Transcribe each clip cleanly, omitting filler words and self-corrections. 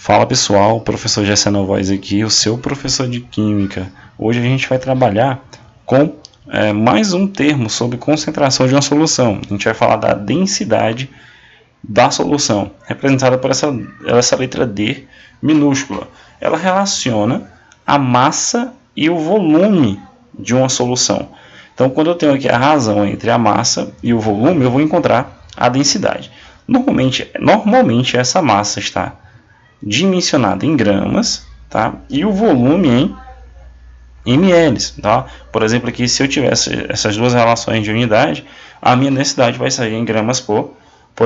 Fala pessoal, professor Gessé Novoz aqui, o seu professor de Química. Hoje a gente vai trabalhar com mais um termo sobre concentração de uma solução. A gente vai falar da densidade da solução, representada por essa letra D minúscula. Ela relaciona a massa e o volume de uma solução. Então, quando eu tenho aqui a razão entre a massa e o volume, eu vou encontrar a densidade. Normalmente essa massa está dimensionada em gramas, tá? E o volume em ml, tá? Por exemplo, aqui, se eu tivesse essas duas relações de unidade, a minha densidade vai sair em gramas por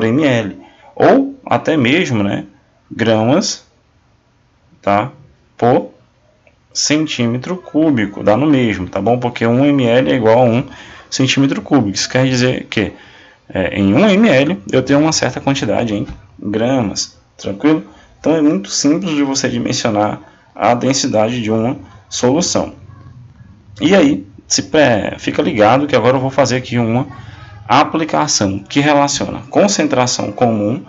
ml, ou até mesmo, né, gramas, tá, por centímetro cúbico, dá no mesmo, tá bom? Porque 1 ml é igual a 1 centímetro cúbico. Isso quer dizer que em 1 ml eu tenho uma certa quantidade em gramas, tranquilo? Então é muito simples de você dimensionar a densidade de uma solução. E aí, fica ligado que agora eu vou fazer aqui uma aplicação que relaciona concentração comum,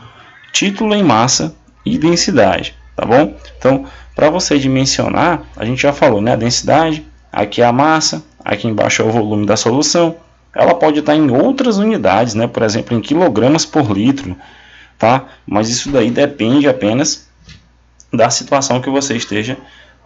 título em massa e densidade, tá bom? Então, para você dimensionar, a gente já falou, né? A densidade, aqui é a massa, aqui embaixo é o volume da solução. Ela pode estar em outras unidades, né? Por exemplo, em quilogramas por litro, tá? Mas isso daí depende apenas da situação que você esteja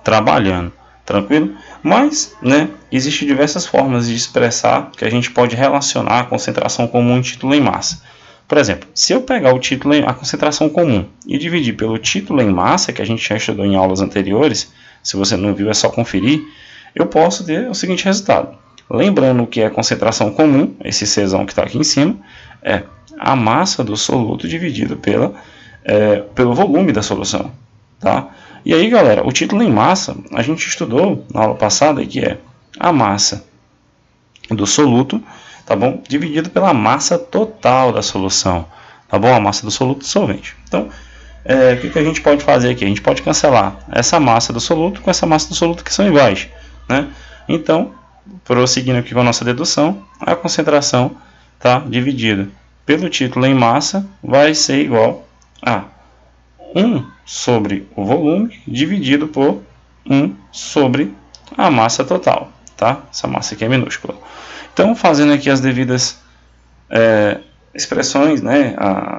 trabalhando, tranquilo? Mas, né, existem diversas formas de expressar que a gente pode relacionar a concentração comum e título em massa. Por exemplo, se eu pegar a concentração comum e dividir pelo título em massa, que a gente já estudou em aulas anteriores, se você não viu é só conferir, eu posso ter o seguinte resultado. Lembrando que a concentração comum, esse Czão que está aqui em cima, é a massa do soluto dividido pelo volume da solução. Tá? E aí, galera, o título em massa, a gente estudou na aula passada, que é a massa do soluto, tá bom? Dividido pela massa total da solução, tá bom? A massa do soluto dissolvente. Então, o que a gente pode fazer aqui? A gente pode cancelar essa massa do soluto com essa massa do soluto que são iguais, né? Então, prosseguindo aqui com a nossa dedução, a concentração, tá, dividida pelo título em massa vai ser igual a 1 sobre o volume dividido por 1 sobre a massa total, tá? Essa massa aqui é minúscula. Então, fazendo aqui as devidas expressões, né,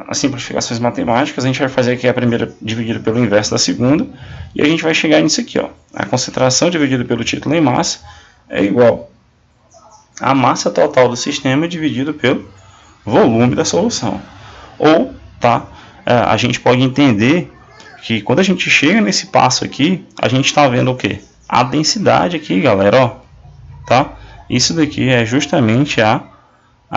as simplificações matemáticas, a gente vai fazer aqui a primeira dividida pelo inverso da segunda, e a gente vai chegar nisso aqui, ó. A concentração dividida pelo título em massa é igual a massa total do sistema dividido pelo volume da solução. Ou, tá, a gente pode entender que quando a gente chega nesse passo aqui, a gente está vendo o que? A densidade aqui, galera, ó, tá? Isso daqui é justamente a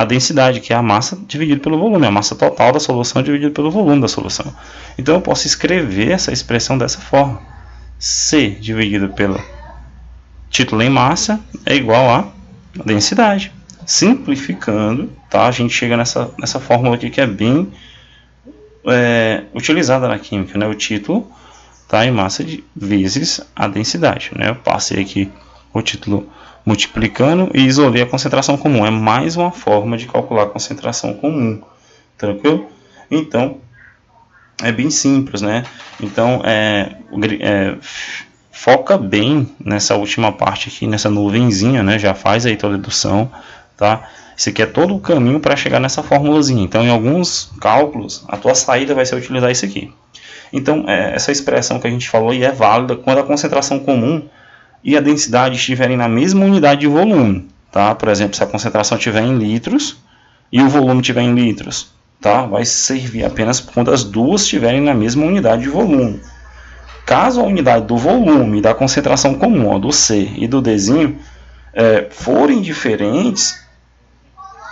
densidade, que é a massa dividida pelo volume, a massa total da solução dividida pelo volume da solução. Então eu posso escrever essa expressão dessa forma: C dividido pelo título em massa é igual a densidade. Simplificando, tá? A gente chega nessa fórmula aqui que é bem utilizada na química, né? O título tá em massa vezes a densidade, né? Eu passei aqui o título multiplicando e isolei a concentração comum. É mais uma forma de calcular a concentração comum, tranquilo? Então é bem simples, né? Então foca bem nessa última parte aqui, nessa nuvenzinha, né? Já faz aí toda a dedução, tá? Isso aqui é todo o caminho para chegar nessa formulazinha. Então, em alguns cálculos, a tua saída vai ser utilizar isso aqui. Então, essa expressão que a gente falou aí é válida quando a concentração comum e a densidade estiverem na mesma unidade de volume, tá? Por exemplo, se a concentração estiver em litros e o volume estiver em litros, tá? Vai servir apenas quando as duas estiverem na mesma unidade de volume. Caso a unidade do volume e da concentração comum, ó, do C e do Dzinho, forem diferentes,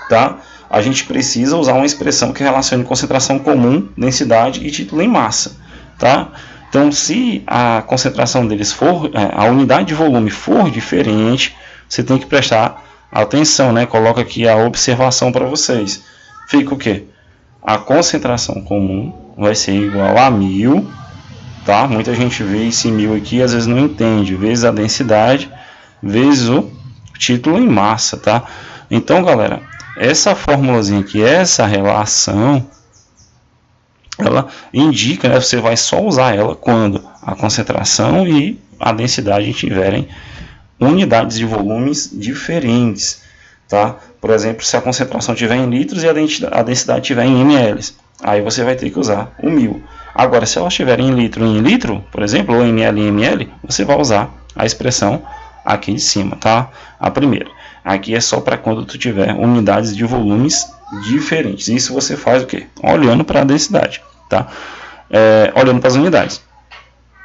tá? A gente precisa usar uma expressão que relacione concentração comum, densidade e título em massa, tá? Então, se a concentração deles for, a unidade de volume for diferente, você tem que prestar atenção, né? Coloca aqui a observação para vocês. Fica o quê? A concentração comum vai ser igual a 1000, tá? Muita gente vê esse 1000 aqui, às vezes não entende, vezes a densidade, vezes o título em massa, tá? Então, galera, essa formulazinha aqui, essa relação, ela indica, né, você vai só usar ela quando a concentração e a densidade tiverem unidades de volumes diferentes, tá? Por exemplo, se a concentração tiver em litros e a densidade tiver em ml, aí você vai ter que usar o 1000. Agora, se elas estiverem em litro, por exemplo, ou ml em ml, você vai usar a expressão aqui de cima, tá? A primeira. Aqui é só para quando tu tiver unidades de volumes diferentes. Isso você faz o quê? Olhando para a densidade, tá? Olhando para as unidades.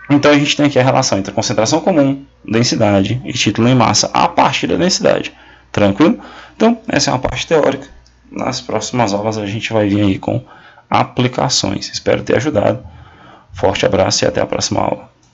Então a gente tem aqui a relação entre a concentração comum, densidade e título em massa a partir da densidade. Tranquilo? Então essa é uma parte teórica. Nas próximas aulas a gente vai vir aí com aplicações. Espero ter ajudado. Forte abraço e até a próxima aula.